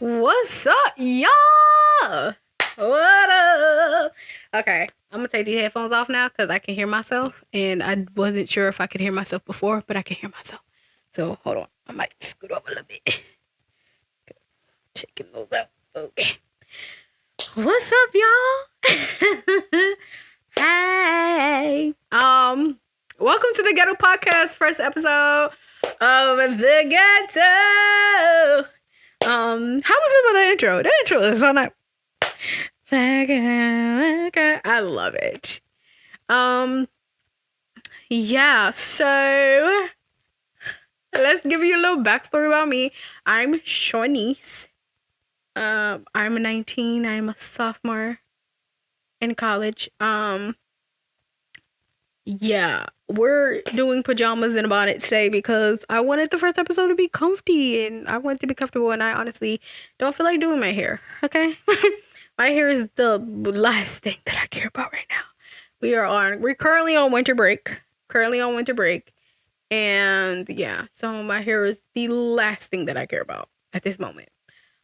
What's up, y'all? What up? Okay, I'm gonna take these headphones off now because I can hear myself, and I wasn't sure if I could hear myself before, but I can hear myself. So hold on, I might scoot over a little bit. Checking those out. Okay. What's up, y'all? Hey. Welcome to the Ghetto Podcast, first episode of the Ghetto. How was about the intro? The intro is so nice. I love it. Yeah, so let's give you a little backstory about me. I'm Shawnice. I'm 19. I'm a sophomore in college. Yeah, we're doing pajamas and a bonnet today because I wanted the first episode to be comfy and I want it to be comfortable, and I honestly don't feel like doing my hair, okay? My hair is the last thing that I care about right now. We're currently on winter break. And yeah, so my hair is the last thing that I care about at this moment.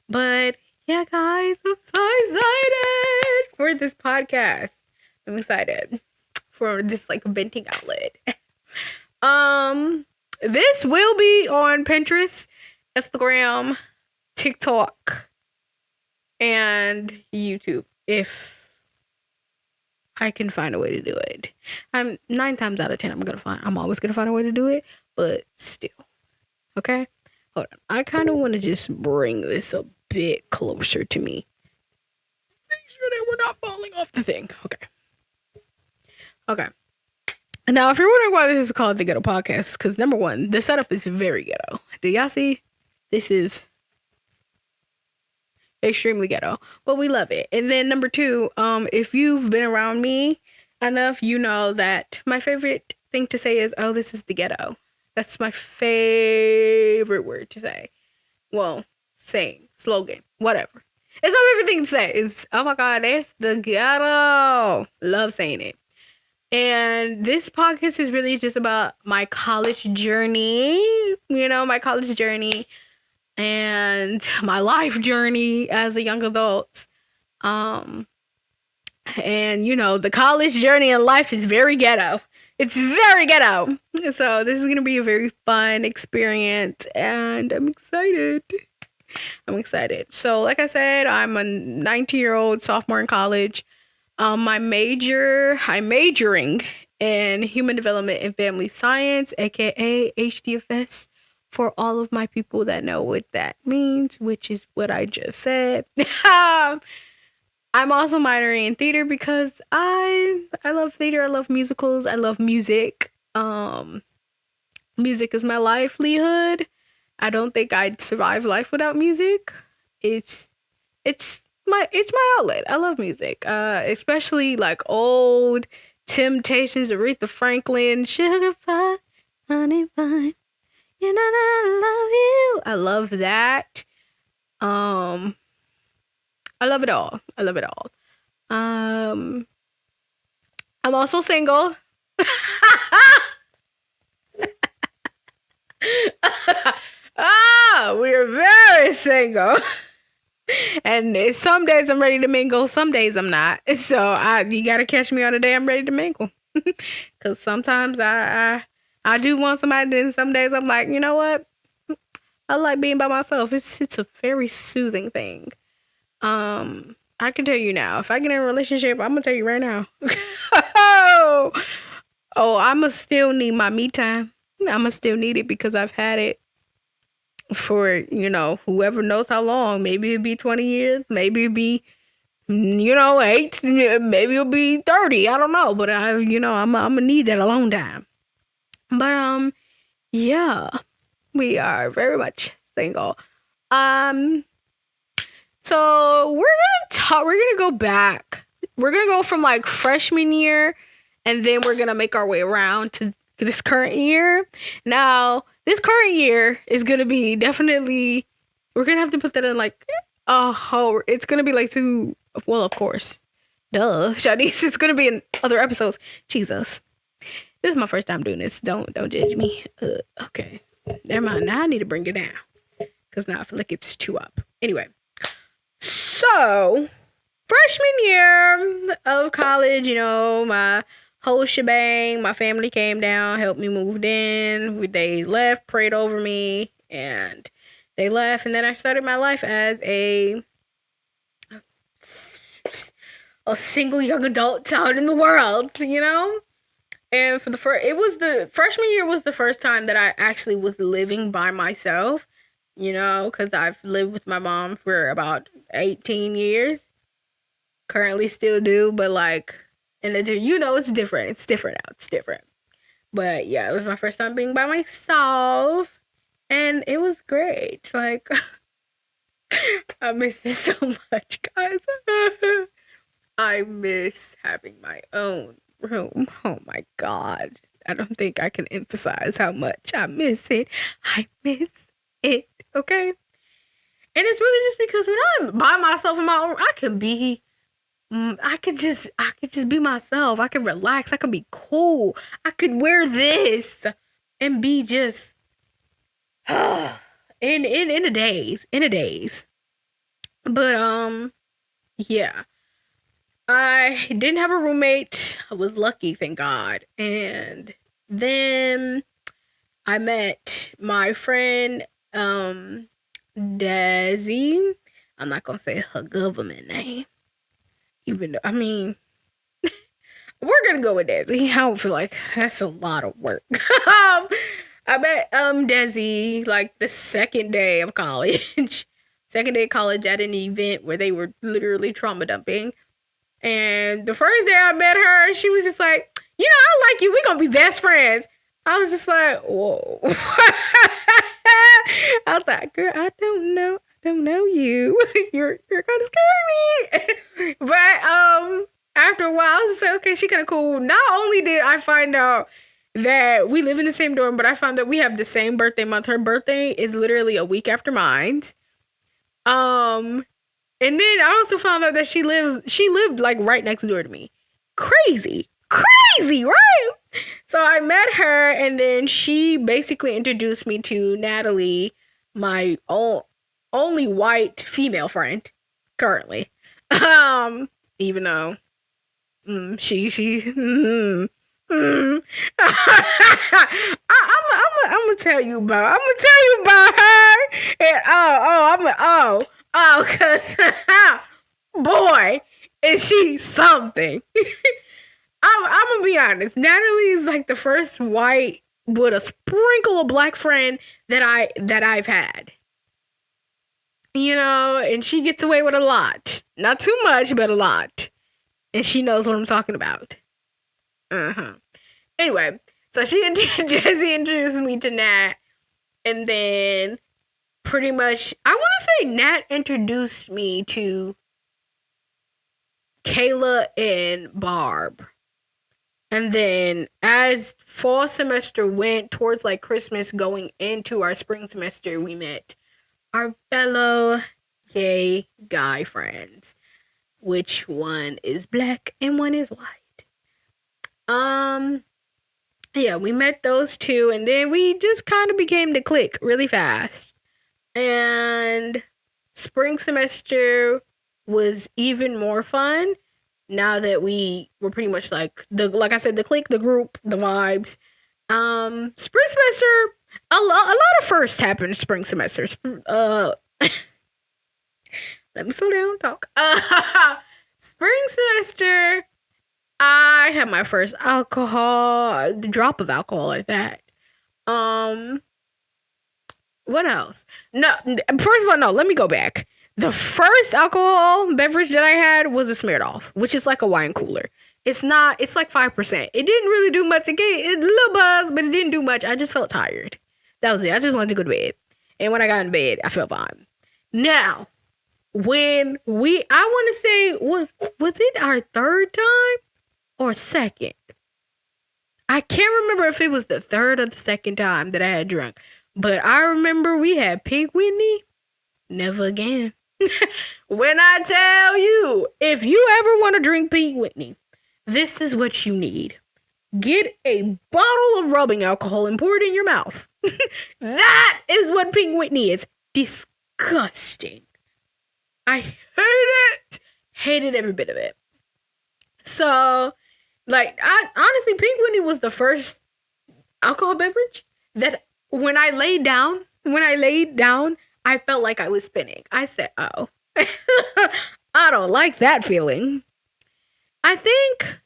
But yeah, guys, I'm so excited for this podcast. I'm excited for this like venting outlet. This will be on Pinterest, Instagram, TikTok, and YouTube if I can find a way to do it. I'm 9 times out of 10 I'm always gonna find a way to do it, but still. Okay? Hold on. I kind of want to just bring this a bit closer to me. Make sure that we're not falling off the thing. Okay. Now, if you're wondering why this is called the Ghetto Podcast, because number one, the setup is very ghetto. Do y'all see? This is extremely ghetto, but we love it. And then number two, if you've been around me enough, you know that my favorite thing to say is, "Oh, this is the ghetto." That's my favorite word to say. Well, saying, slogan, whatever. It's my favorite thing to say. Is, "Oh my God, that's the ghetto." Love saying it. And this podcast is really just about my college journey, and my life journey as a young adult. And the college journey in life is very ghetto. It's very ghetto. So this is going to be a very fun experience, and I'm excited. So like I said, I'm a 19-year-old sophomore in college. I'm majoring in human development and family science, aka HDFS, for all of my people that know what that means, which is what I just said. I'm also minoring in theater because I love theater. I love musicals. I love music. Music is my livelihood. I don't think I'd survive life without music. It's my outlet. I love music. Especially like old Temptations, Aretha Franklin, Sugar Pie, Honey Pie. You know that I love you. I love that. I love it all. I'm also single. We are very single. And some days I'm ready to mingle, some days I'm not. So you gotta catch me on the day I'm ready to mingle. Cause sometimes I do want somebody, then some days I'm like, you know what? I like being by myself. It's a very soothing thing. I can tell you now, if I get in a relationship, I'm gonna tell you right now. I'ma still need my me time. I'ma still need it because I've had it for, whoever knows how long. Maybe it'll be 20 years. Maybe it'll be, 8. Maybe it'll be 30. I don't know. But I'm gonna need that a long time. But, yeah, we are very much single. So we're gonna go back. We're gonna go from like freshman year, and then we're gonna make our way around to this current year. Now, this current year is gonna be definitely, we're gonna have to put that in like, it's gonna be like well, of course, duh, Shanice, it's gonna be in other episodes. Jesus, this is my first time doing this. Don't judge me. Okay, never mind. Now I need to bring it down because now I feel like it's too up. Anyway, So, freshman year of college, my whole shebang, my family came down, helped me move in. They left, prayed over me, and they left. And then I started my life as a single young adult out in the world, And for the freshman year was the first time that I actually was living by myself, because I've lived with my mom for about 18 years. Currently still do, but it's different. It's different now. It's different. But yeah, it was my first time being by myself, and it was great. Like, I miss it so much, guys. I miss having my own room. Oh my God. I don't think I can emphasize how much I miss it. I miss it, okay? And it's really just because when I'm by myself in my own room, I could just be myself. I could relax. I could be cool. I could wear this and be just in a daze. But yeah. I didn't have a roommate. I was lucky, thank God. And then I met my friend Desi. I'm not gonna say her government name. Even though, we're gonna go with Desi. I don't feel like that's a lot of work. I met Desi like the second day of college. Second day of college at an event where they were literally trauma dumping. And the first day I met her, she was just like, I like you. We're going to be best friends. I was just like, whoa. I was like, girl, I don't know you. You're going to scare me. But after a while, I was just like, okay, she kind of cool. Not only did I find out that we live in the same dorm, but I found that we have the same birthday month. Her birthday is literally a week after mine. And then I also found out that she lived like right next door to me. Crazy, right? So I met her, and then she basically introduced me to Natalie, my only white female friend currently. Even though I'm gonna tell you about her. And cause boy, is she something. I'm gonna be honest. Natalie is like the first white with a sprinkle of black friend that I've had. And she gets away with a lot. Not too much, but a lot. And she knows what I'm talking about. Anyway, so Jessie introduced me to Nat, and then pretty much, I want to say Nat introduced me to Kayla and Barb. And then as fall semester went towards like Christmas going into our spring semester, we met our fellow gay guy friends, which one is black and one is white. Yeah, we met those two, and then we just kind of became the clique really fast. And spring semester was even more fun now that we were pretty much like I said, the clique, the group, the vibes. Spring semester, a lot of firsts happened spring semester. Let me slow down, talk. Spring semester, I had my first alcohol, the drop of alcohol at that. What else? No, first of all, no, let me go back. The first alcohol beverage that I had was a Smirnoff, which is like a wine cooler. It's like 5%. It didn't really do much. It gave a little buzz, but it didn't do much. I just felt tired. That was it. I just wanted to go to bed. And when I got in bed, I felt fine. Now, when I want to say, was it our third time or second? I can't remember if it was the third or the second time that I had drunk. But I remember we had Pink Whitney. Never again. When I tell you, if you ever want to drink Pink Whitney, this is what you need. Get a bottle of rubbing alcohol and pour it in your mouth. That is what Pink Whitney is. Disgusting. I hate it. Hated every bit of it. So, like, I honestly, Pink Whitney was the first alcohol beverage that when I laid down, I felt like I was spinning. I said, oh, I don't like that feeling. I think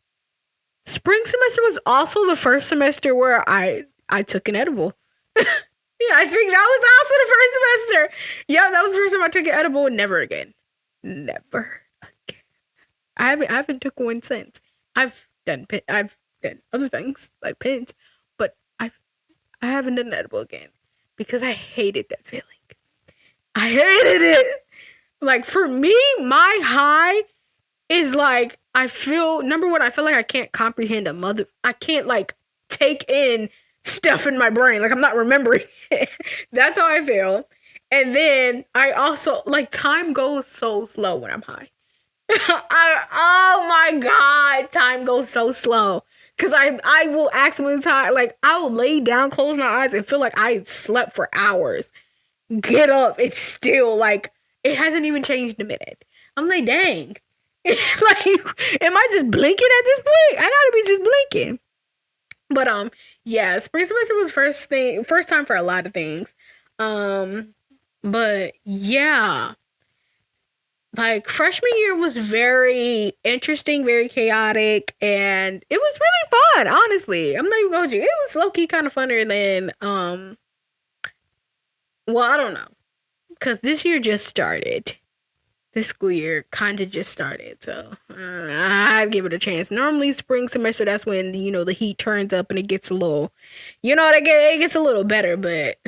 spring semester was also the first semester where I took an edible. Yeah, I think that was also the first semester. Yeah, that was the first time I took an edible. Never again. Never again. I haven't took one since. I've done other things like pins, but I haven't done an edible again because I hated that feeling. I hated it. Like, for me, my high is like, I feel, number one, I feel like I can't comprehend I can't like take in stuff in my brain. Like, I'm not remembering it. That's how I feel. And then I also, like, time goes so slow when I'm high. Oh my God, time goes so slow. Cause I will accidentally time, like, I will lay down, close my eyes, and feel like I slept for hours. Get up, it's still like, it hasn't even changed a minute. I'm like, dang. Like, am I just blinking at this point? I gotta be just blinking. But yeah, spring semester was first time for a lot of things. But yeah, like, freshman year was very interesting, very chaotic, and it was really fun. Honestly, I'm not even going to you. It was low key kind of funner than well, I don't know, because this year just started. This school year kind of just started, so I'd give it a chance. Normally, spring semester, that's when, you know, the heat turns up and it gets a little, you know, it gets a little better. But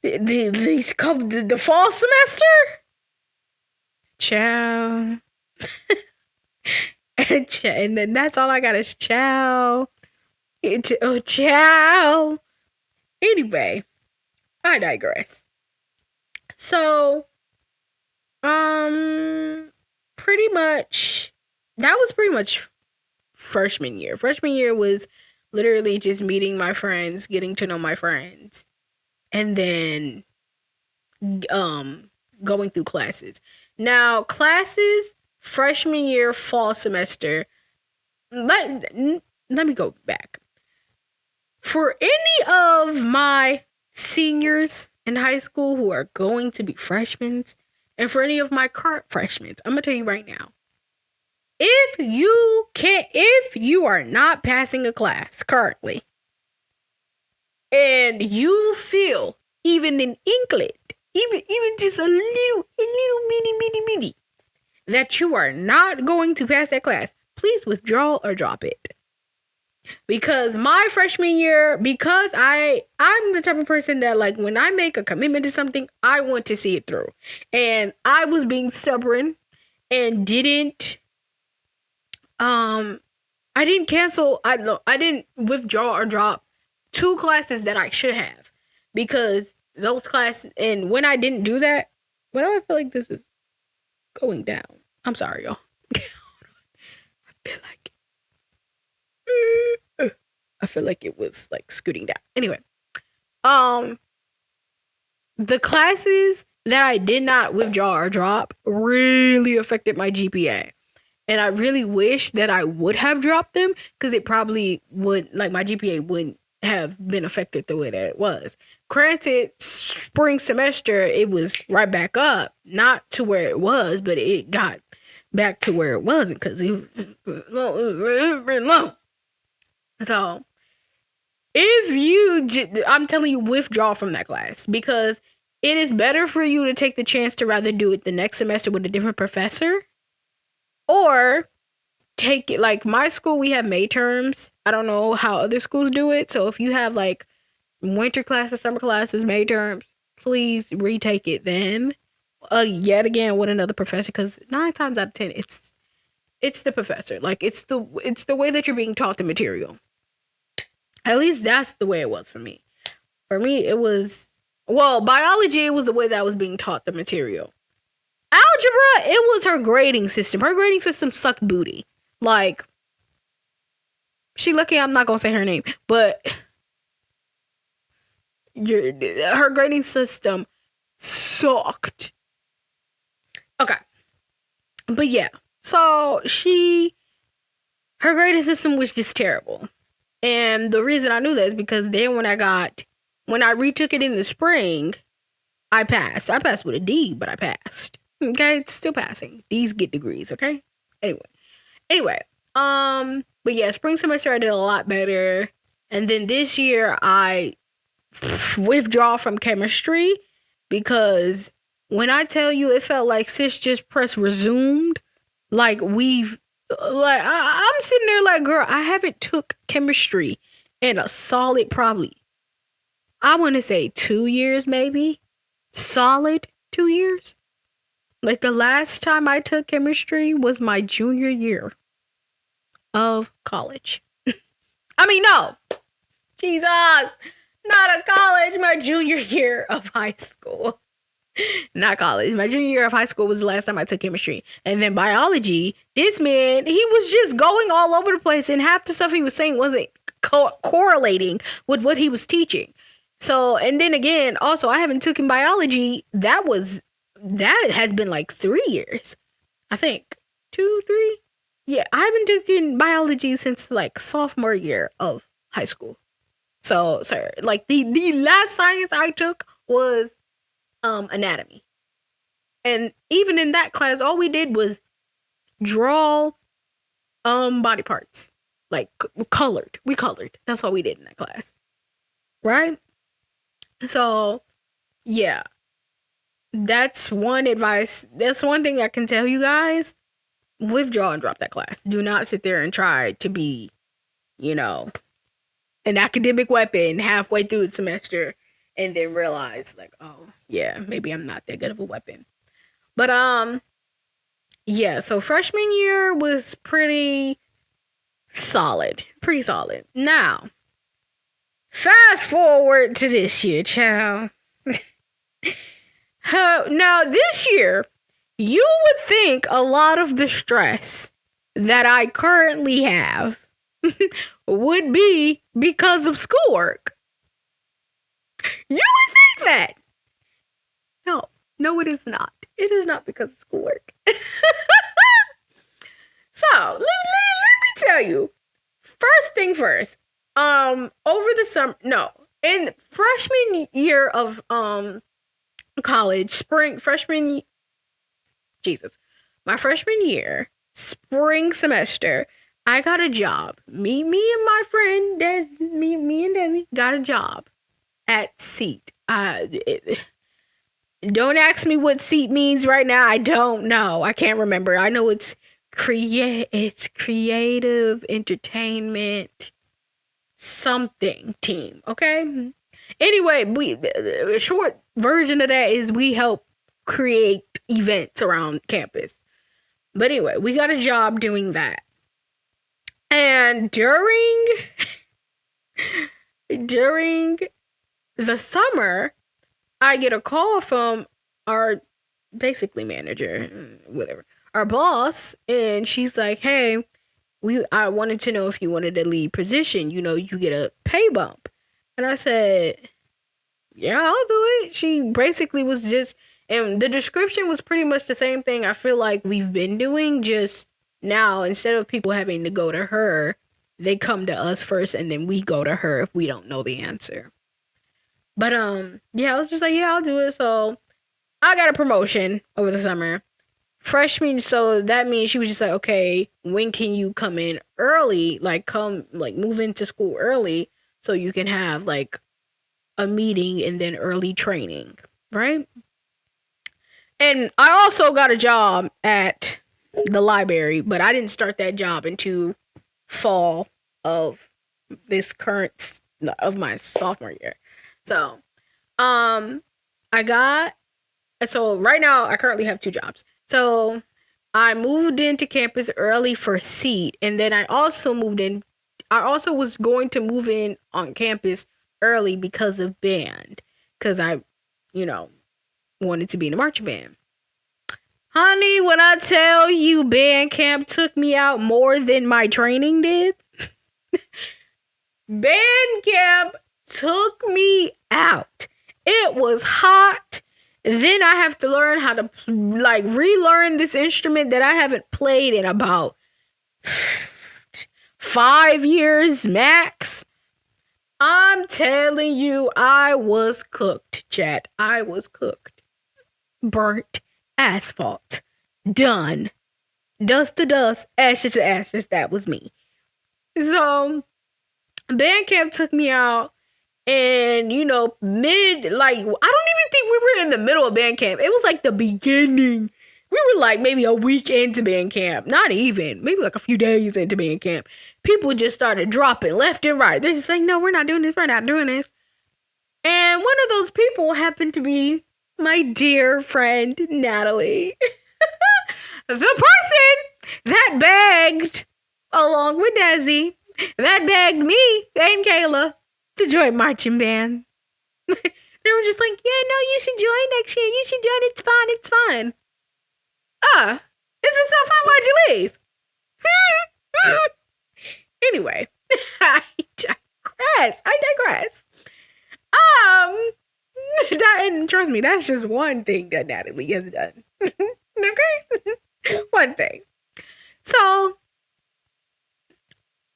the fall semester, ciao, and then that's all I got is ciao. Ciao. Anyway, I digress. So, pretty much, that was pretty much freshman year. Freshman year was literally just meeting my friends, getting to know my friends, and then going through classes. Now, classes freshman year, fall semester. Let me go back. For any of my seniors in high school who are going to be freshmen, and for any of my current freshmen, I'm gonna tell you right now, if you are not passing a class currently, and you feel even an inkling, even just a little bitty, that you are not going to pass that class, please withdraw or drop it. Because my freshman year, because I'm the type of person that, like, when I make a commitment to something, I want to see it through. And I was being stubborn and didn't I didn't cancel, I didn't withdraw or drop 2 classes that I should have, because those classes, and when I didn't do that, why do I feel like this is going down? I'm sorry, y'all. I feel like it was like scooting down. Anyway, the classes that I did not withdraw or drop really affected my GPA. And I really wish that I would have dropped them, because it probably would, like, my GPA wouldn't have been affected the way that it was. Granted, spring semester, it was right back up. Not to where it was, but it got back to where it wasn't, because it was very low. So, I'm telling you, withdraw from that class, because it is better for you to take the chance to rather do it the next semester with a different professor, or take it, like, my school, we have May terms. I don't know how other schools do it. So if you have, like, winter classes, summer classes, May terms, please retake it then. Yet again with another professor, because 9 times out of 10, it's the professor. Like, it's the way that you're being taught the material. At least that's the way it was for me. For me, it was, well, biology, it was the way that I was being taught the material. Algebra, it was her grading system. Her grading system sucked booty. Like, she lucky I'm not gonna say her name, but her grading system sucked. Okay. But yeah. So her grading system was just terrible. And the reason I knew that is because then when I retook it in the spring, I passed. I passed with a D, but I passed. Okay, it's still passing. D's get degrees, okay? Anyway. But yeah, spring semester I did a lot better. And then this year I withdraw from chemistry because when I tell you it felt like sis just pressed resumed, like I'm sitting there like, girl, I haven't took chemistry in a solid probably, I want to say 2 years maybe, solid 2 years. Like the last time I took chemistry was my junior year of college. I mean, no, Jesus, not a college, my junior year of high school. Not college. My junior year of high school was the last time I took chemistry. And then biology, this man, he was just going all over the place, and half the stuff he was saying wasn't correlating with what he was teaching. So, and then again, also, I haven't taken biology. That has been like 3 years. I think 2, 3. Yeah, I haven't taken biology since like sophomore year of high school. So, sir, like the last science I took was anatomy. And even in that class, all we did was draw body parts. Like colored. We colored. That's all we did in that class. Right? So, yeah. That's one advice. That's one thing I can tell you guys. Withdraw and drop that class. Do not sit there and try to be, an academic weapon halfway through the semester and then realize like, oh, yeah, maybe I'm not that good of a weapon. But yeah, so freshman year was pretty solid. Now, fast forward to this year, child. Now, this year, you would think a lot of the stress that I currently have would be because of schoolwork. You would think that. No, it is not. It is not because of schoolwork. So, let me tell you. First thing first. Over the summer, no, in freshman year of college, my freshman year, spring semester, I got a job. Me and my friend me and Desi got a job at SEAT. Don't ask me what SEAT means right now. I don't know. I can't remember. I know it's creative entertainment something team. Okay. Anyway, the short version of that is we help create events around campus. But anyway, we got a job doing that. And during the summer, I get a call from our basically manager, whatever, our boss, and she's like, "Hey, I wanted to know if you wanted a lead position. You get a pay bump." And I said, "Yeah, I'll do it." She basically was just, and the description was pretty much the same thing I feel like we've been doing, just now instead of people having to go to her, they come to us first and then we go to her if we don't know the answer. But yeah, I was just like, yeah, I'll do it. So I got a promotion over the summer. Freshman, so that means she was just like, okay, when can you come in early? Move into school early so you can have like a meeting and then early training, right? And I also got a job at the library, but I didn't start that job until fall of my sophomore year. So, so right now I currently have 2 jobs. So I moved into campus early for SEAT, and then I also was going to move in on campus early because of band, because I, wanted to be in a marching band. Honey, when I tell you band camp took me out more than my training did, band camp took me out. It was hot. Then I have to learn how to like relearn this instrument that I haven't played in about 5 years max. I'm telling you, I was cooked, chat. I was cooked. Burnt asphalt. Done. Dust to dust, ashes to ashes. That was me. So, band camp took me out, and I don't even think we were in the middle of band camp. It was like the beginning. We were like maybe a week into band camp. Not even. Maybe like a few days into band camp. People just started dropping left and right. They're just like, no, we're not doing this. We're not doing this. And one of those people happened to be my dear friend, Natalie. The person that begged, along with Desi, that begged me and Kayla to join marching band. They were just like, yeah, no, you should join next year. You should join. It's fine. It's fine. If it's not fine, why'd you leave? Anyway, I digress. And trust me, that's just one thing that Natalie has done. Okay? One thing. So,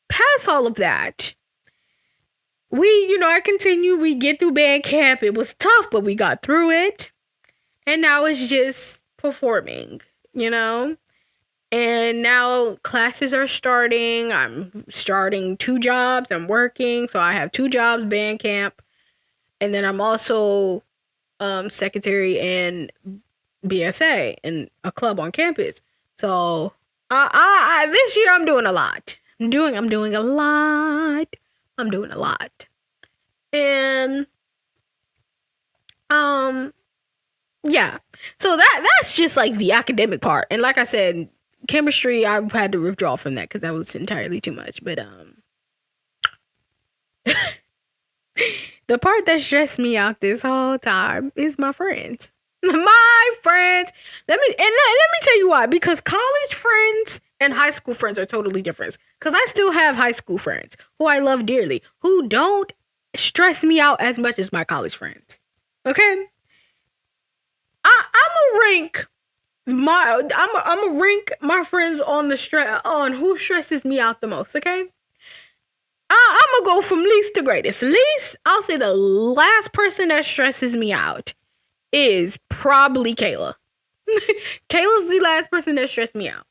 past all of that, I continue. We get through band camp. It was tough, but we got through it. And now it's just performing, And now classes are starting. I'm starting 2 jobs. I'm working. So I have 2 jobs, band camp. And then I'm also secretary and BSA in a club on campus. So this year I'm doing a lot. I'm doing a lot. I'm doing a lot. And yeah. So that's just like the academic part. And like I said, chemistry, I've had to withdraw from that because that was entirely too much. But the part that stressed me out this whole time is my friends. My friends. Let me tell you why. Because college friends and high school friends are totally different. Because I still have high school friends who I love dearly, who don't stress me out as much as my college friends. Okay? I'm gonna rank my friends on who stresses me out the most, okay? I'm gonna go from least to greatest. Least, I'll say the last person that stresses me out is probably Kayla. Kayla's the last person that stressed me out.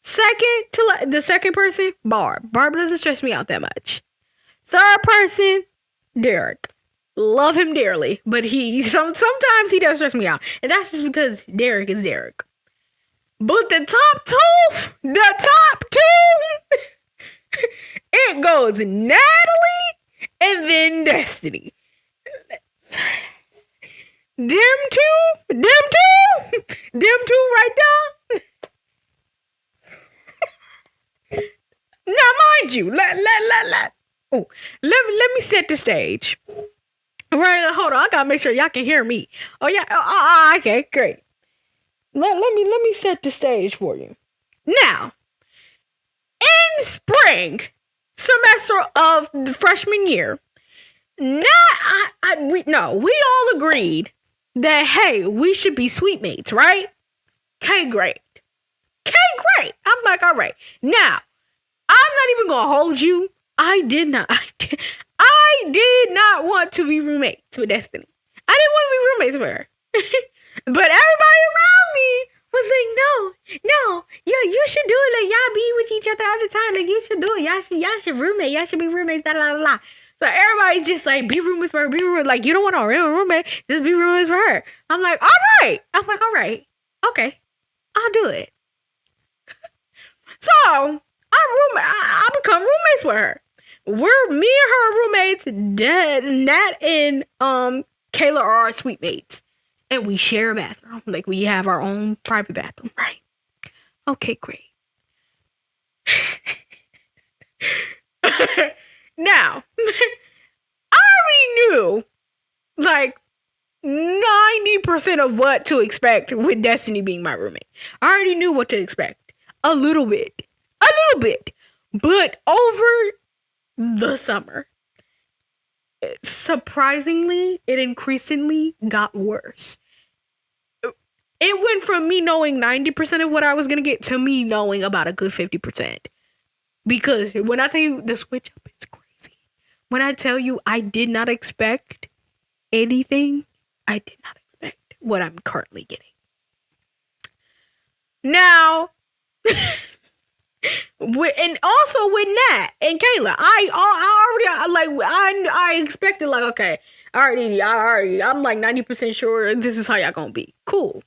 The second person, Barb. Barb doesn't stress me out that much. Third person, Derek. Love him dearly, but sometimes he does stress me out, and that's just because Derek is Derek. But the top two, it goes Natalie and then Destiny. Them two right there. Now, mind you, let me set the stage. Right, hold on. I gotta make sure y'all can hear me. Oh yeah. Okay, great. Let me set the stage for you. Now, in spring semester of the freshman year, we all agreed that hey, we should be suite mates, right? Okay, great. I'm like, all right. Now, I'm not even gonna hold you. I did not want to be roommates with Destiny. I didn't want to be roommates with her. But everybody around me was like, no, you should do it. Like, y'all be with each other all the time. Like, you should do it. Y'all should roommate. Y'all should be roommates, blah, blah, blah. So everybody just like, be roommates with her, be roommates. Like, you don't want a real roommate. Just be roommates with her. I'm like, all right. Okay, I'll do it. So, I become roommates with her. Me and her roommates, Nat and Kayla are our suite mates. And we share a bathroom. Like, we have our own private bathroom, right? Okay, great. Now, I already knew, like, 90% of what to expect with Destiny being my roommate. I already knew what to expect. A little bit. But over the summer, surprisingly, it increasingly got worse. it went from me knowing 90% of what I was going to get to me knowing about a good 50%. Because when I tell you the switch up is crazy. When I tell you I did not expect anything, I did not expect what I'm currently getting. Now, and also with Nat and Kayla, I expected, like, okay, I'm like 90% sure this is how y'all gonna be. Cool.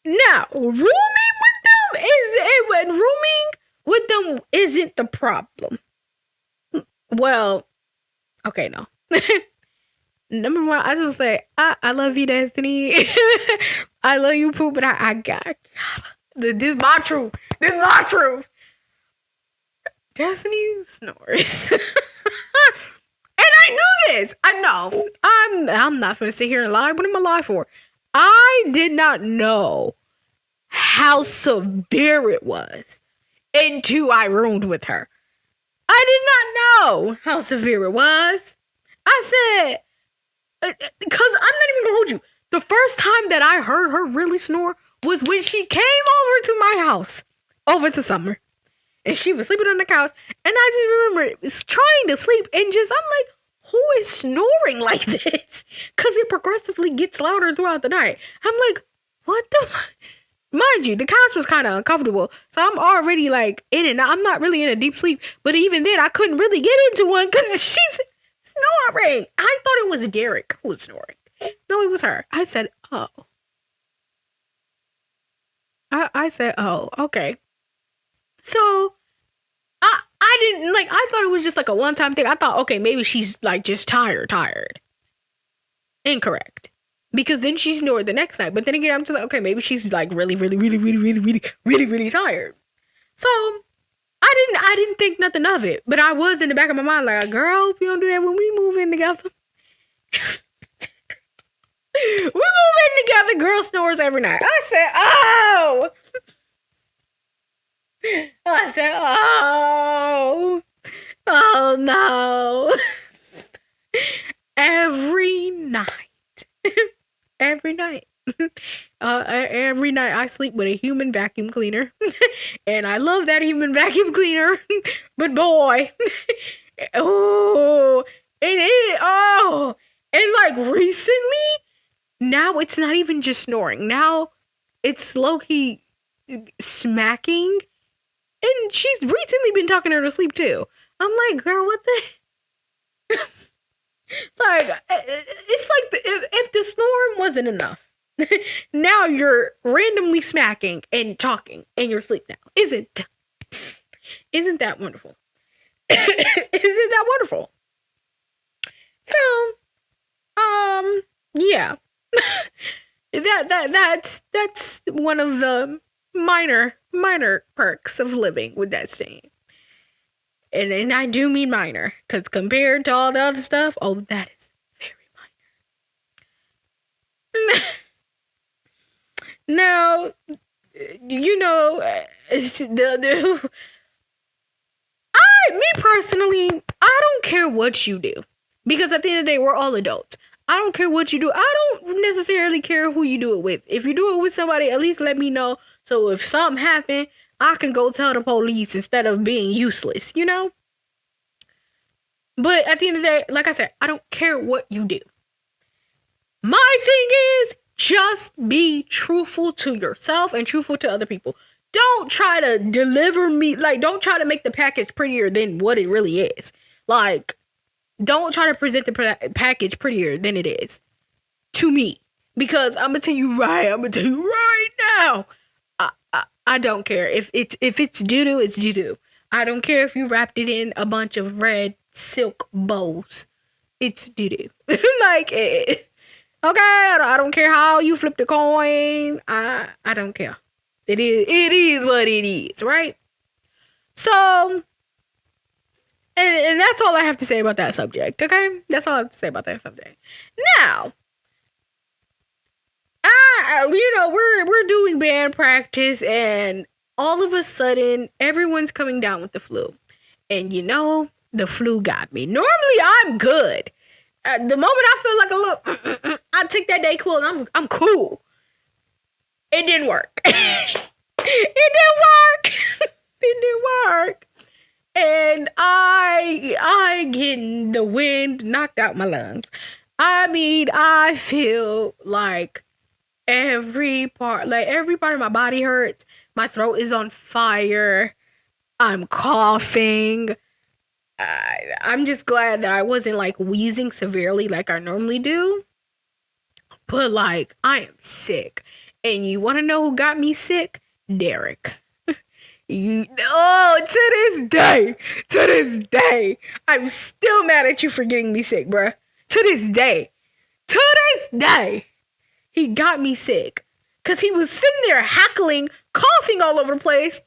Now, rooming with them isn't the problem. Well, okay, no. Number one, I just say, I love you, Destiny. I love you, Pooh, but I got this is my truth. This is my truth. Destiny snores. And I knew this. I know. I'm not gonna sit here and lie. What am I lying for? I did not know how severe it was until I roomed with her. I did not know how severe it was. I said, because I'm not even gonna hold you. The first time that I heard her really snore was when she came over to my house, over to Summer. And she was sleeping on the couch. And I just remember trying to sleep and I'm like, who is snoring like this? Because it progressively gets louder throughout the night. I'm like, what the fuck? Mind you, the couch was kind of uncomfortable. So I'm already like in and out. I'm not really in a deep sleep. But even then, I couldn't really get into one because she's snoring. I thought it was Derek who was snoring. No, it was her. I said, oh. I said, oh, okay. So I didn't like, I thought it was just like a one-time thing. I thought, okay, maybe she's like just tired. Incorrect. Because then she snored the next night. But then again, I'm just like, okay, maybe she's like really tired. So I didn't think nothing of it. But I was in the back of my mind like, girl, hope you don't do that when we move in together. We move in together, girl snores every night. I said, oh. I said, oh no. Every night. Every night I sleep with a human vacuum cleaner. And I love that human vacuum cleaner. But boy, and like recently, now it's not even just snoring. Now it's low-key smacking. And she's recently been talking her to sleep too. I'm like, girl, what the? Like, it's like if the snoring wasn't enough, now you're randomly smacking and talking in your sleep now. Isn't that wonderful? Isn't that wonderful? So, yeah. That's one of the minor perks of living with that stain. And I do mean minor, because compared to all the other stuff, oh, that is very minor. Now, you know, me personally, I don't care what you do. Because at the end of the day, we're all adults. I don't care what you do. I don't necessarily care who you do it with. If you do it with somebody, at least let me know. So if something happened, I can go tell the police instead of being useless, you know? But at the end of the day, like I said, I don't care what you do. My thing is, just be truthful to yourself and truthful to other people. Don't try to deliver me, like, don't try to make the package prettier than what it really is. Like, don't try to present the package prettier than it is to me. Because I'm gonna tell you right now. I don't care if it's doo-doo, it's doo-doo. I don't care if you wrapped it in a bunch of red silk bows. It's doo-doo. Like, okay, I don't care how you flip the coin. I don't care. It is what it is, right? So, and that's all I have to say about that subject, okay? That's all I have to say about that subject. Now, we're doing band practice, and all of a sudden, everyone's coming down with the flu. And the flu got me. Normally, I'm good. The moment I feel like a little, I take that day cool and I'm cool. It didn't work. It didn't work. It didn't work. And I getting the wind knocked out my lungs. I mean, I feel like every part of my body hurts. My throat is on fire. I'm coughing. I'm just glad that I wasn't like wheezing severely like I normally do. But like, I am sick. And you want to know who got me sick? Derek. To this day, I'm still mad at you for getting me sick, bruh. To this day, he got me sick. Because he was sitting there hackling, coughing all over the place,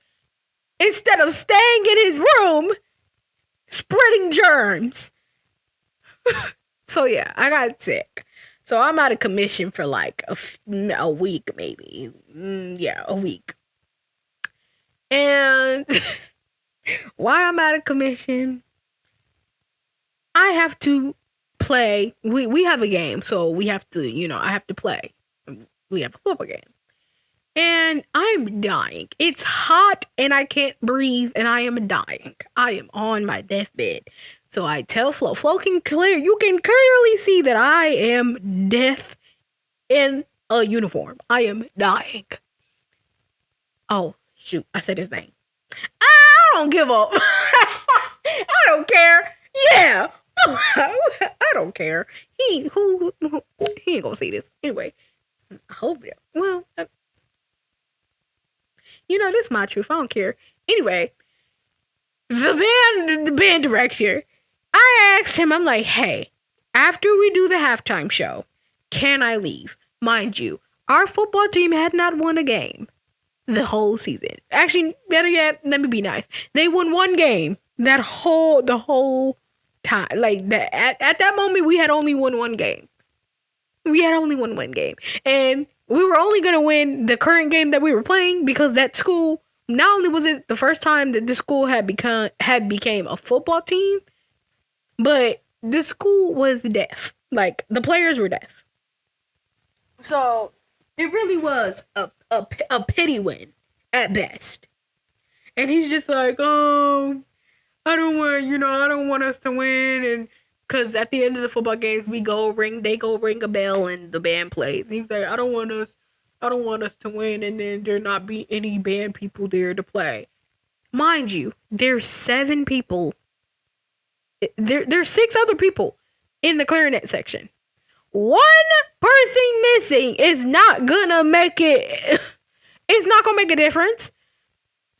instead of staying in his room, spreading germs. So yeah, I got sick. So I'm out of commission for like a week, maybe. Yeah, a week. And why I'm out of commission, I have to play. We have a game, so we have to, I have to play. We have a football game. And I'm dying. It's hot and I can't breathe and I am dying. I am on my deathbed. So I tell Flo you can clearly see that I am death in a uniform. I am dying. Oh, shoot, I said his name. I don't give up. I don't care. Yeah. I don't care. He ain't gonna see this. Anyway, I hope it. Well, this is my truth. I don't care. Anyway, the band director, I asked him, I'm like, hey, after we do the halftime show, can I leave? Mind you, our football team had not won a game the whole season. Actually, better yet, let me be nice. They won one game the whole time. Like, at that moment, we had only won one game. And we were only going to win the current game that we were playing because that school, not only was it the first time that the school had became a football team, but the school was deaf. Like, the players were deaf. So, it really was a pity win at best. And he's just like, oh, I don't want us to win. And because at the end of the football games, they go ring a bell and the band plays. And he's like, I don't want us to win and then there not be any band people there to play. Mind you, there's 7 people. There's 6 other people in the clarinet section. One person missing is not gonna make it. It's not gonna make a difference.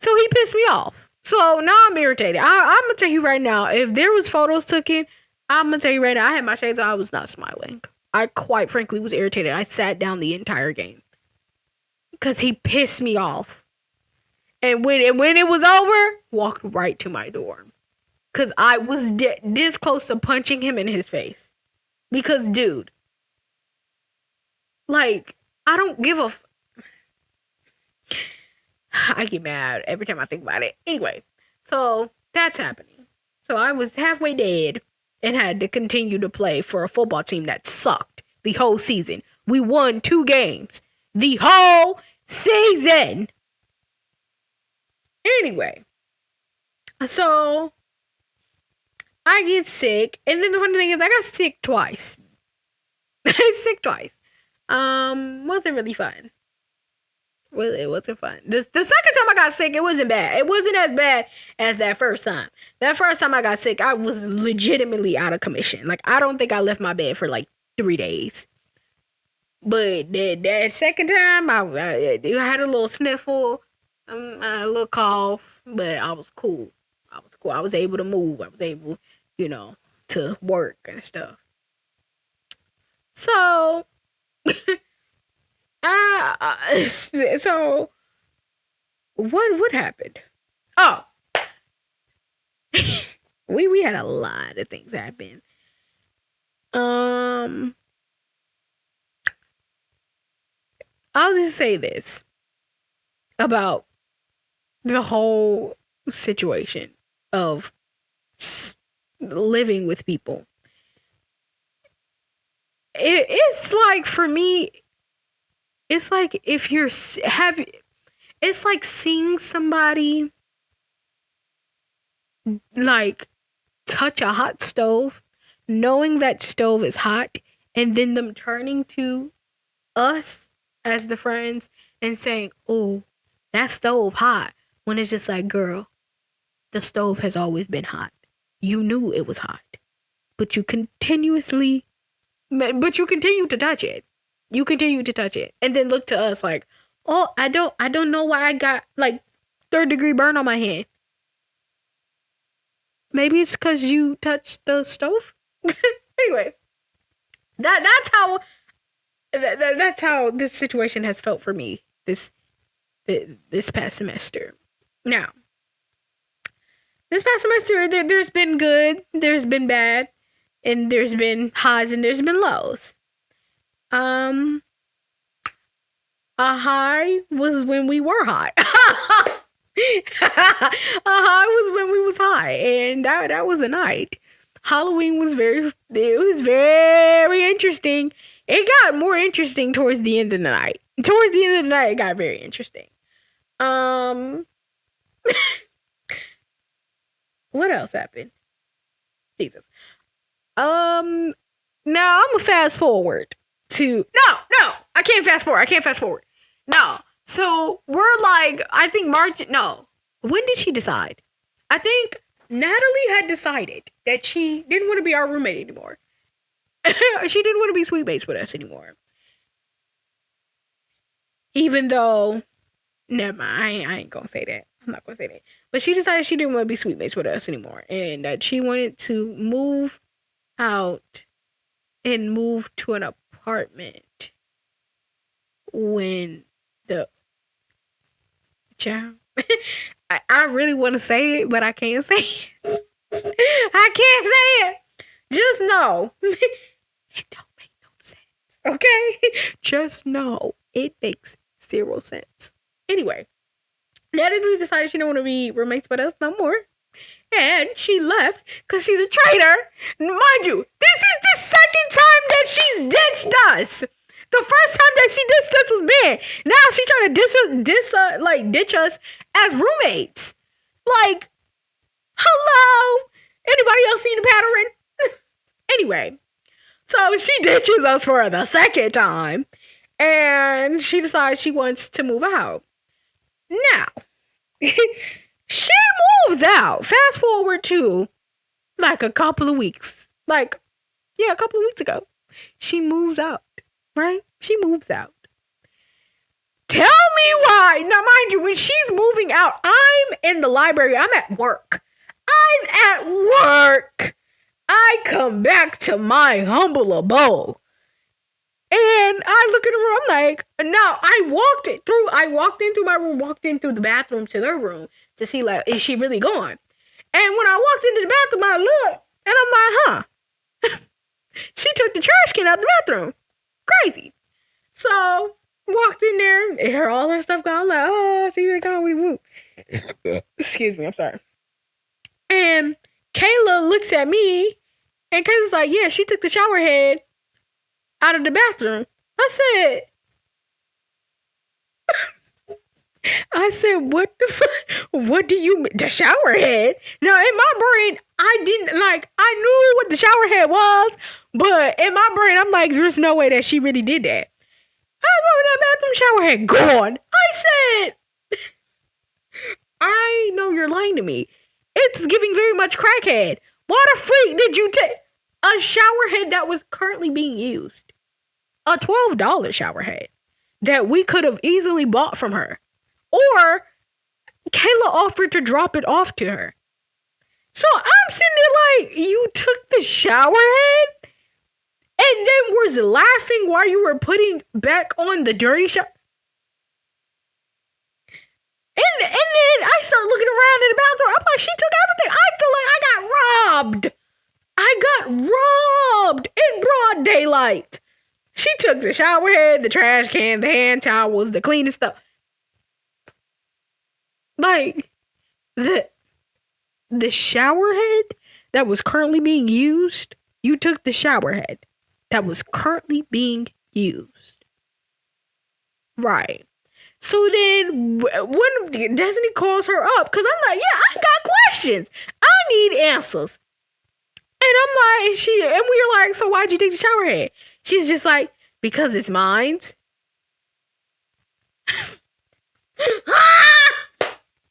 So he pissed me off. So now I'm irritated. I'm gonna tell you right now, if there was photos taken, I'm gonna tell you right now, I had my shades on. I was not smiling. I quite frankly was irritated. I sat down the entire game because he pissed me off. And when it was over, walked right to my dorm because I was this close to punching him in his face. Because, dude, like, I don't give a. I get mad every time I think about it. Anyway, so that's happening. So I was halfway dead and had to continue to play for a football team that sucked the whole season. We won 2 games the whole season. Anyway, so I get sick, and then the funny thing is I got sick twice. Wasn't really fun. Well, it wasn't fun. The second time I got sick, it wasn't bad. It wasn't as bad as that first time. That first time I got sick, I was legitimately out of commission. Like, I don't think I left my bed for like 3 days. But that second time, I had a little sniffle, a little cough, but I was cool. I was able to move. I was able, to work and stuff. So, so what happened? Oh, we had a lot of things happen. I'll just say this about the whole situation of living with people. it's like for me, it's like if you're it's like seeing somebody like touch a hot stove, knowing that stove is hot, and then them turning to us as the friends and saying, "Oh, that stove hot," when it's just like, girl, the stove has always been hot. You knew it was hot, but you continue to touch it. You continue to touch it, and then look to us like, "Oh, I don't know why I got like 3rd-degree burn on my hand." Maybe it's because you touched the stove. Anyway, that's how this situation has felt for me this past semester. Now, this past semester, there's been good, there's been bad, and there's been highs and there's been lows. A high was when we were high. A high was when we was high, and that was a night. Halloween was very interesting. It got more interesting towards the end of the night. Towards the end of the night, it got very interesting. What else happened? Jesus. Now I'm gonna fast forward to no, I can't fast forward. No. So we're like, I think March. No, when did she decide? I think Natalie had decided that she didn't want to be our roommate anymore. She didn't want to be sweet mates with us anymore. Even though, never mind, I ain't gonna say that. I'm not gonna say that. But she decided she didn't want to be sweet mates with us anymore, and that she wanted to move out and move to an apartment when the child. I really want to say it, but I can't say it. I can't say it. Just know it don't make no sense. Okay? Just know it makes 0 sense. Anyway, Natalie decided she didn't want to be roommates with us no more. And she left because she's a traitor. Mind you, this is the second time that she's ditched us. The first time that she ditched us was bad. Now she's trying to ditch us as roommates. Like, hello? Anybody else seen the pattern? Anyway, so she ditches us for the second time. And she decides she wants to move out. Now, she moves out. Fast forward to like a couple of weeks. A couple of weeks ago. She moves out. Right? She moves out. Tell me why. Now, mind you, when she's moving out, I'm in the library. I'm at work. I come back to my humble abode. And I look in the room, I'm like, no, I walked into my room, walked in through the bathroom to their room to see, like, is she really gone? And when I walked into the bathroom, I looked, and I'm like, huh. She took the trash can out the bathroom. Crazy. So, walked in there, and heard all her stuff going, I'm like, oh, see you gone, we whoop. Excuse me, I'm sorry. And Kayla looks at me, and Kayla's like, yeah, she took the shower head out of the bathroom. I said, what the fuck? What do you mean? The shower head? Now, in my brain, I knew what the shower head was, but in my brain, I'm like, there's no way that she really did that. I go in that bathroom, shower head gone. I said, I know you're lying to me. It's giving very much crackhead. What a freak did you take? A shower head that was currently being used. A $12 shower head that we could have easily bought from her. Or Kayla offered to drop it off to her. So I'm sitting there like, you took the shower head and then was laughing while you were putting back on the dirty shower. And then I start looking around in the bathroom. I'm like, she took everything. I feel like I got robbed. I got robbed in broad daylight. She took the shower head, the trash can, the hand towels, the cleaning stuff. Like, the shower head that was currently being used, you took the shower head. that was currently being used. Right. So then when Destiny calls her up, because I'm like, yeah, I got questions. I need answers. And I'm like, and we were like, so why'd you take the shower head? She's just like, because it's mine.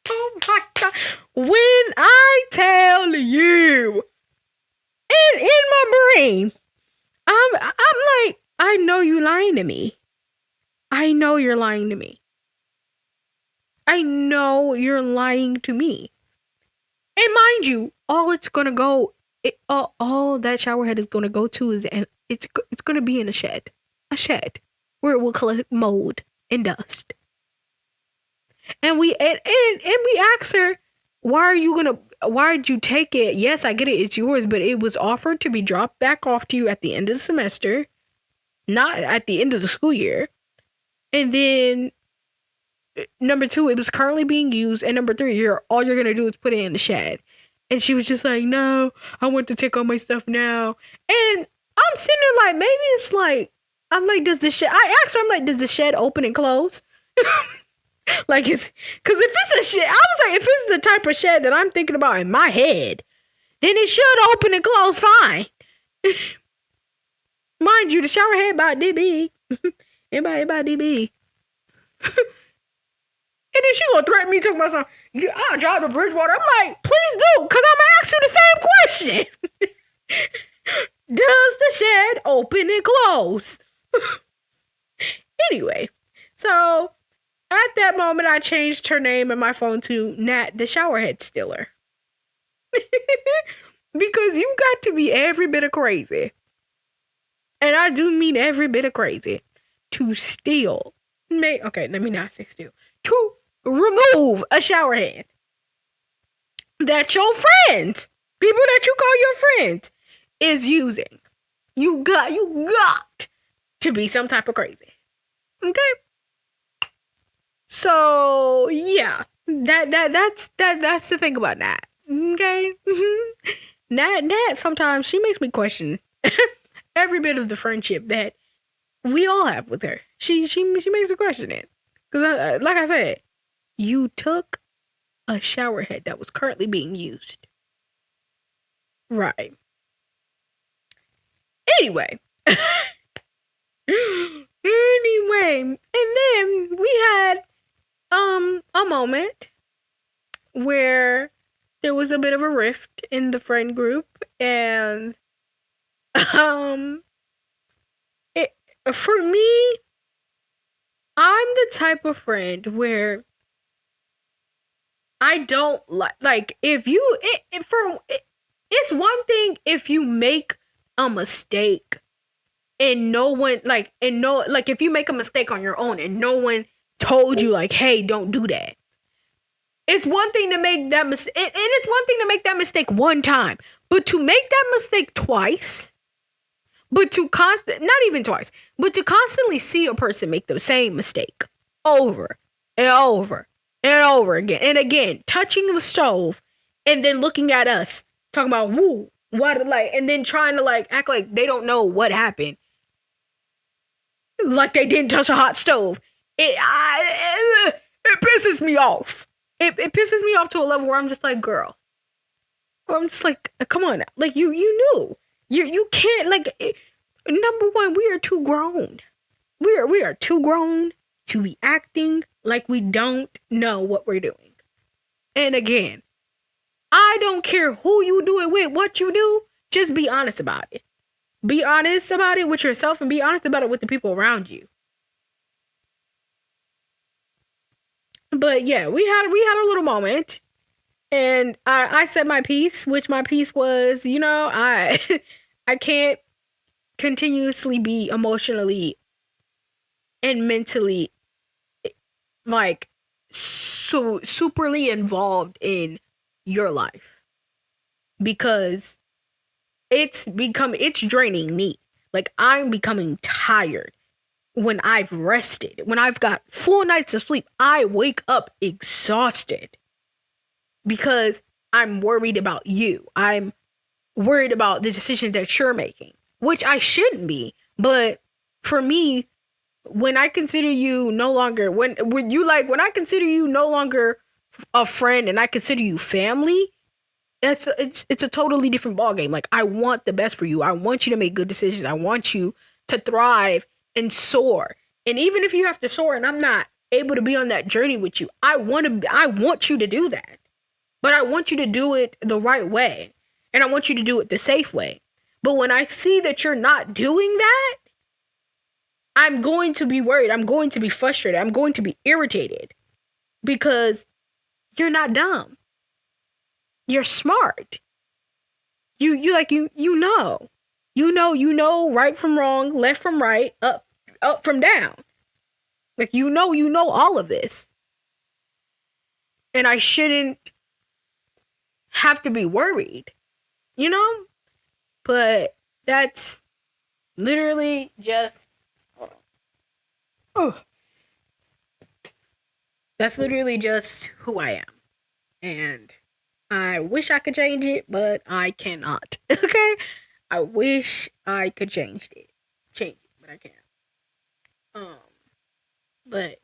Oh my God. When I tell you, in my brain, I'm like, I know you lying to me. I know you're lying to me. I know you're lying to me. And mind you, all it's gonna go, all that shower head is gonna go to is, and it's gonna be in a shed where it will collect mold and dust. And we asked her, why'd you take it? Yes, I get it, it's yours, but it was offered to be dropped back off to you at the end of the semester, not at the end of the school year. And then number 2, it was currently being used, and number 3, all you're gonna do is put it in the shed. And she was just like, no, I want to take all my stuff now. And I'm sitting there like, maybe it's like, I'm like, I asked her, I'm like, does the shed open and close? Like, because if it's a shed, I was like, if it's the type of shed that I'm thinking about in my head, then it should open and close fine. Mind you, the shower head about this big. About this big. And then she gonna threaten me, talking about something, I'll drive to Bridgewater. I'm like, please do, because I'm gonna ask you the same question. Does the shed open and close? Anyway, so at that moment, I changed her name in my phone to Nat, the showerhead stealer. Because you got to be every bit of crazy. And I do mean every bit of crazy. To steal. Okay, let me not say steal. To remove a showerhead that your friends, people that you call your friends, is using. You got to be some type of crazy. Okay? So yeah, that's the thing about Nat. Okay? Nat sometimes she makes me question every bit of the friendship that we all have with her. She makes me question it. Because like I said, you took a shower head that was currently being used. Right. Anyway. And then we had a moment where there was a bit of a rift in the friend group, and for me, I'm the type of friend where I don't like if you it's one thing if you make a mistake and no one if you make a mistake on your own and no one told you like, hey, don't do that. It's one thing to make that mistake, and it's one thing to make that mistake one time, but to make that mistake twice, but to not even twice, but to constantly see a person make the same mistake over and over and over again and again, touching the stove and then looking at us talking about woo, what, like, and then trying to like act like they don't know what happened, like they didn't touch a hot stove. It pisses me off. It pisses me off to a level where I'm just like, girl. I'm just like, come on now. Like, you knew. You can't, like, number one, we are too grown. We are too grown to be acting like we don't know what we're doing. And again, I don't care who you do it with, what you do. Just be honest about it. Be honest about it with yourself and be honest about it with the people around you. But yeah, we had a little moment, and I said my piece, which my piece was, I can't continuously be emotionally and mentally like so superly involved in your life, because it's draining me. Like, I'm becoming tired. When I've rested, when I've got full nights of sleep, I wake up exhausted because I'm worried about you. I'm worried about the decisions that you're making, which I shouldn't be. But for me, when I consider you no longer when I consider you no longer a friend and I consider you family, it's a totally different ballgame. Like, I want the best for you. I want you to make good decisions. I want you to thrive and soar. And even if you have to soar and I'm not able to be on that journey with you, I want you to do that. But I want you to do it the right way. And I want you to do it the safe way. But when I see that you're not doing that, I'm going to be worried. I'm going to be frustrated. I'm going to be irritated because you're not dumb. You're smart. You know. You know right from wrong, left from right, up from down. Like, you know all of this. And I shouldn't have to be worried, you know? But that's literally just that's literally just who I am. And I wish I could change it, but I cannot. Okay? I wish I could change it, but I can't. But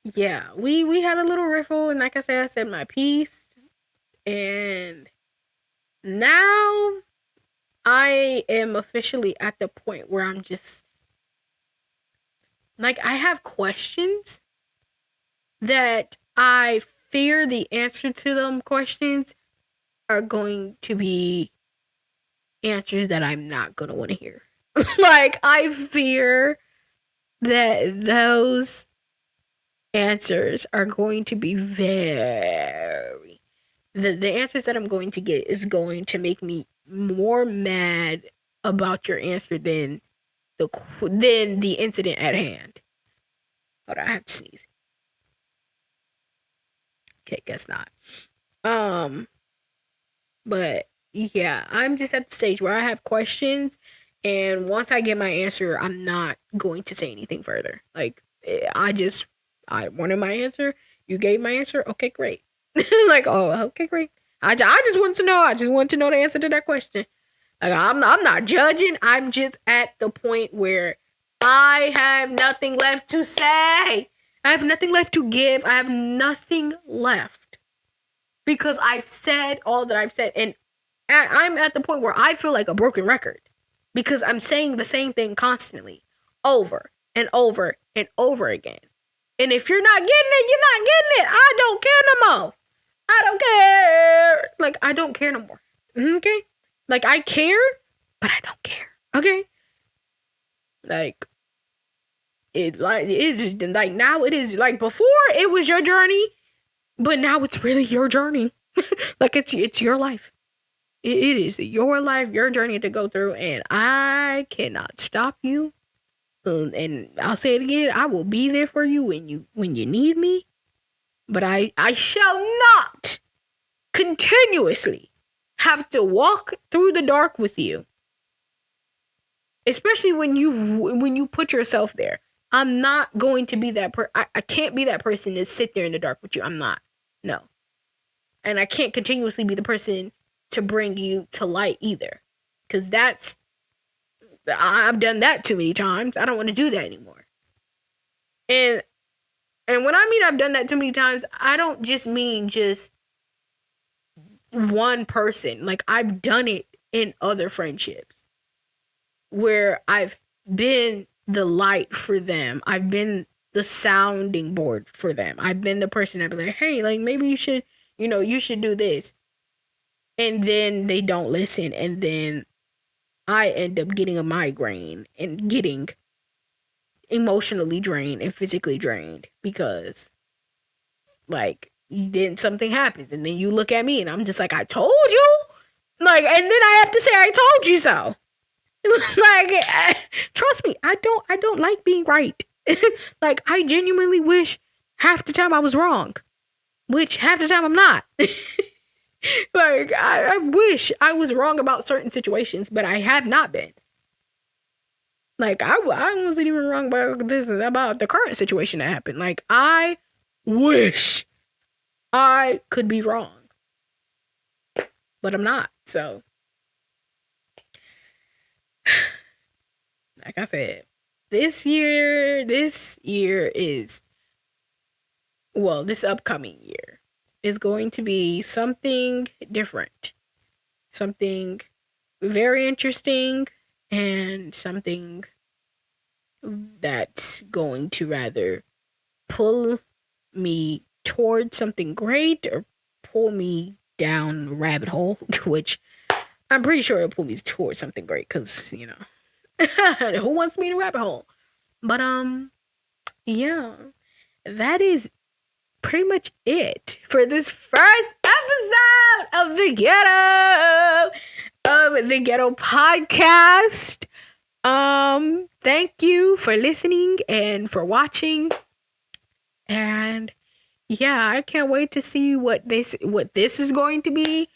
yeah, we had a little riffle, and like I said my piece, and now I am officially at the point where I'm just like, I have questions that I fear the answer to them questions are going to be answers that I'm not going to want to hear. Like, I fear that those answers are going to be very the answers that I'm going to get is going to make me more mad about your answer than the incident at hand. Hold on, I have to sneeze. Okay, guess not. But yeah, I'm just at the stage where I have questions, and once I get my answer, I'm not going to say anything further. Like, I wanted my answer. You gave my answer. Okay, great. Like, oh, okay, great. I just want to know. I just want to know the answer to that question. Like, I'm not judging. I'm just at the point where I have nothing left to say. I have nothing left to give. I have nothing left because I've said all that I've said, and I'm at the point where I feel like a broken record because I'm saying the same thing constantly, over and over and over again. And if you're not getting it, you're not getting it. I don't care no more. I don't care. Like, I don't care no more. Okay? Like, I care, but I don't care. Okay? Like, now it is, like, before it was your journey, but now it's really your journey. Like, it's your life. It is your life, your journey to go through, and I cannot stop you. And I'll say it again, I will be there for you when you need me. But I shall not continuously have to walk through the dark with you. Especially when you put yourself there. I'm not going to be that I can't be that person to sit there in the dark with you. I'm not. No. And I can't continuously be the person to bring you to light either. Because I've done that too many times. I don't want to do that anymore. And when I mean I've done that too many times, I don't just mean just one person. Like, I've done it in other friendships where I've been the light for them. I've been the sounding board for them. I've been the person that be like, hey, like, maybe you should do this. And then they don't listen. And then I end up getting a migraine and getting emotionally drained and physically drained because, like, then something happens and then you look at me and I'm just like, I told you. Like, and then I have to say, I told you so. Like, trust me, I don't like being right. Like, I genuinely wish half the time I was wrong, which half the time I'm not. Like, I wish I was wrong about certain situations, but I have not been. Like, I wasn't even wrong about the current situation that happened. Like, I wish I could be wrong, but I'm not. So like I said, this year is, well, this upcoming year is going to be something different, something very interesting, and something that's going to rather pull me towards something great or pull me down a rabbit hole, which I'm pretty sure it'll pull me towards something great because, who wants me in a rabbit hole? But, yeah, that is pretty much it for this first episode of the Ghetto Podcast. Thank you for listening and for watching. And yeah, I can't wait to see what this is going to be.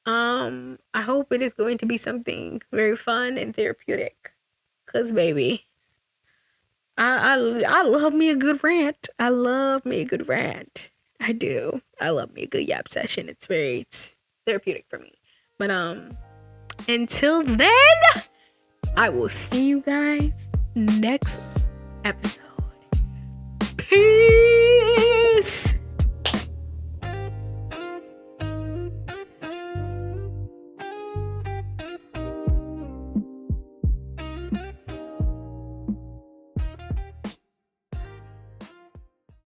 I hope it is going to be something very fun and therapeutic. Cause baby, I love me a good rant. I love me a good rant. I do. I love me a good yap session. It's therapeutic for me. But until then, I will see you guys next episode.